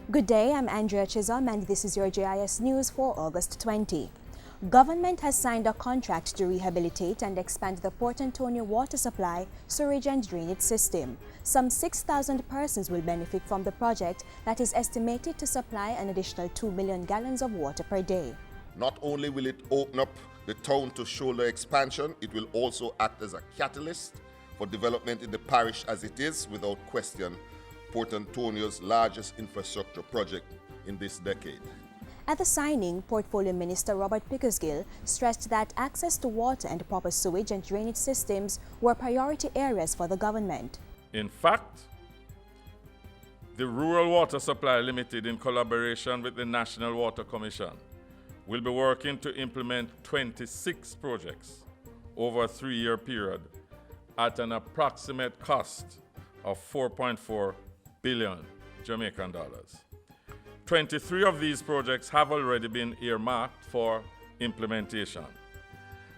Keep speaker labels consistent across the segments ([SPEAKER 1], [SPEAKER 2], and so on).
[SPEAKER 1] Good day, I'm Andrea Chisholm and this is your GIS News for August 20. Government has signed a contract to rehabilitate and expand the Port Antonio water supply, sewage and drainage system. Some 6,000 persons will benefit from the project that is estimated to supply an additional 2 million gallons of water per day.
[SPEAKER 2] Not only will it open up the town to shoulder expansion, it will also act as a catalyst for development in the parish as it is, without question, Port Antonio's largest infrastructure project in this decade.
[SPEAKER 1] At the signing, Portfolio Minister Robert Pickersgill stressed that access to water and proper sewage and drainage systems were priority areas for the government.
[SPEAKER 3] In fact, the Rural Water Supply Limited, in collaboration with the National Water Commission, will be working to implement 26 projects over a 3-year period at an approximate cost of 4.4 billion Jamaican dollars. 23 of these projects have already been earmarked for implementation,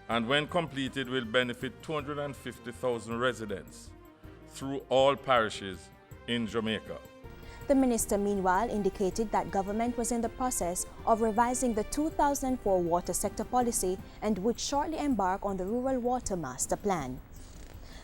[SPEAKER 3] and when completed will benefit 250,000 residents through all parishes in Jamaica.
[SPEAKER 1] The minister meanwhile indicated that government was in the process of revising the 2004 water sector policy and would shortly embark on the Rural Water Master Plan.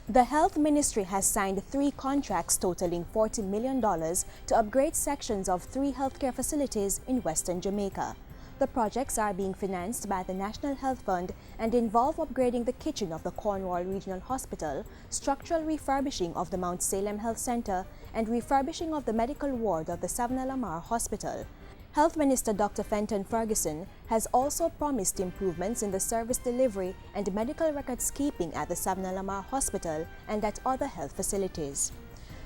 [SPEAKER 1] The Health Ministry has signed 3 contracts totaling $40 million to upgrade sections of 3 healthcare facilities in Western Jamaica. The projects are being financed by the National Health Fund and involve upgrading the kitchen of the Cornwall Regional Hospital, structural refurbishing of the Mount Salem Health Center, and refurbishing of the medical ward of the Savannah Lamar Hospital. Health Minister Dr. Fenton Ferguson has also promised improvements in the service delivery and medical records keeping at the Savannah Lamar Hospital and at other health facilities.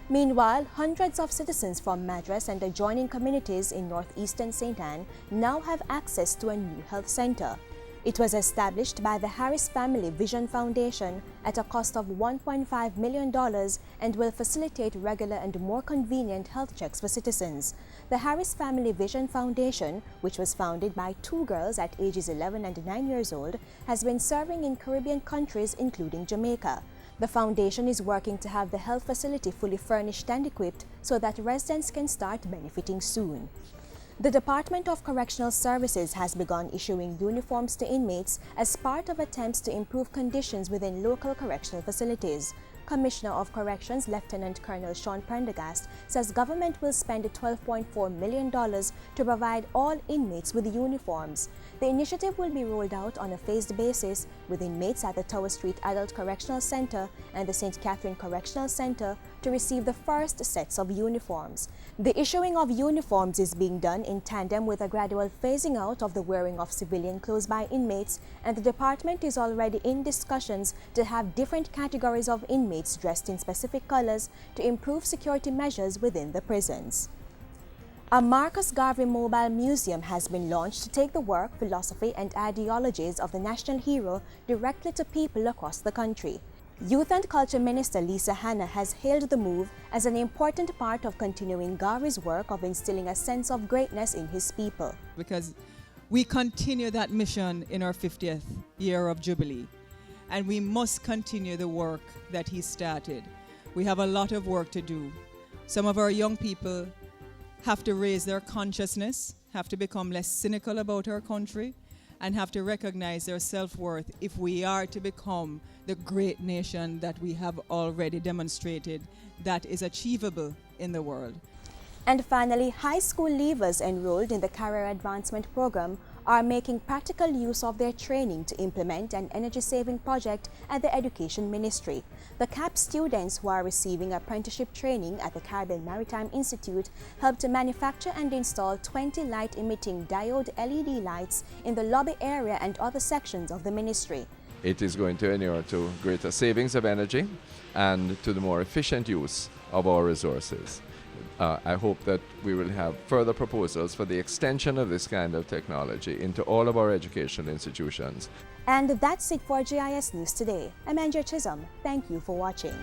[SPEAKER 1] Meanwhile, hundreds of citizens from Madras and adjoining communities in northeastern St. Anne now have access to a new health center. It was established by the Harris Family Vision Foundation at a cost of $1.5 million and will facilitate regular and more convenient health checks for citizens. The Harris Family Vision Foundation, which was founded by 2 girls at ages 11 and 9 years old, has been serving in Caribbean countries including Jamaica. The foundation is working to have the health facility fully furnished and equipped so that residents can start benefiting soon. The Department of Correctional Services has begun issuing uniforms to inmates as part of attempts to improve conditions within local correctional facilities. Commissioner of Corrections Lieutenant Colonel Sean Prendergast says government will spend $12.4 million to provide all inmates with uniforms. The initiative will be rolled out on a phased basis with inmates at the Tower Street Adult Correctional Center and the St. Catherine Correctional Center to receive the first sets of uniforms. The issuing of uniforms is being done in tandem with a gradual phasing out of the wearing of civilian clothes by inmates, and the department is already in discussions to have different categories of inmates dressed in specific colors to improve security measures within the prisons. A Marcus Garvey Mobile Museum has been launched to take the work, philosophy and ideologies of the national hero directly to people across the country. Youth and Culture Minister Lisa Hanna has hailed the move as an important part of continuing Garvey's work of instilling a sense of greatness in his people.
[SPEAKER 4] Because we continue that mission in our 50th year of Jubilee, and we must continue the work that he started. We have a lot of work to do. Some of our young people have to raise their consciousness, have to become less cynical about our country, and have to recognize their self-worth if we are to become the great nation that we have already demonstrated that is achievable in the world.
[SPEAKER 1] And finally, high school leavers enrolled in the Career Advancement Program are making practical use of their training to implement an energy-saving project at the Education Ministry. The CAP students who are receiving apprenticeship training at the Caribbean Maritime Institute helped to manufacture and install 20 light-emitting diode LED lights in the lobby area and other sections of the ministry.
[SPEAKER 5] It is going to inure to greater savings of energy and to the more efficient use of our resources. I hope that we will have further proposals for the extension of this kind of technology into all of our educational institutions.
[SPEAKER 1] And that's it for GIS News today. I'm Andrea Chisholm. Thank you for watching.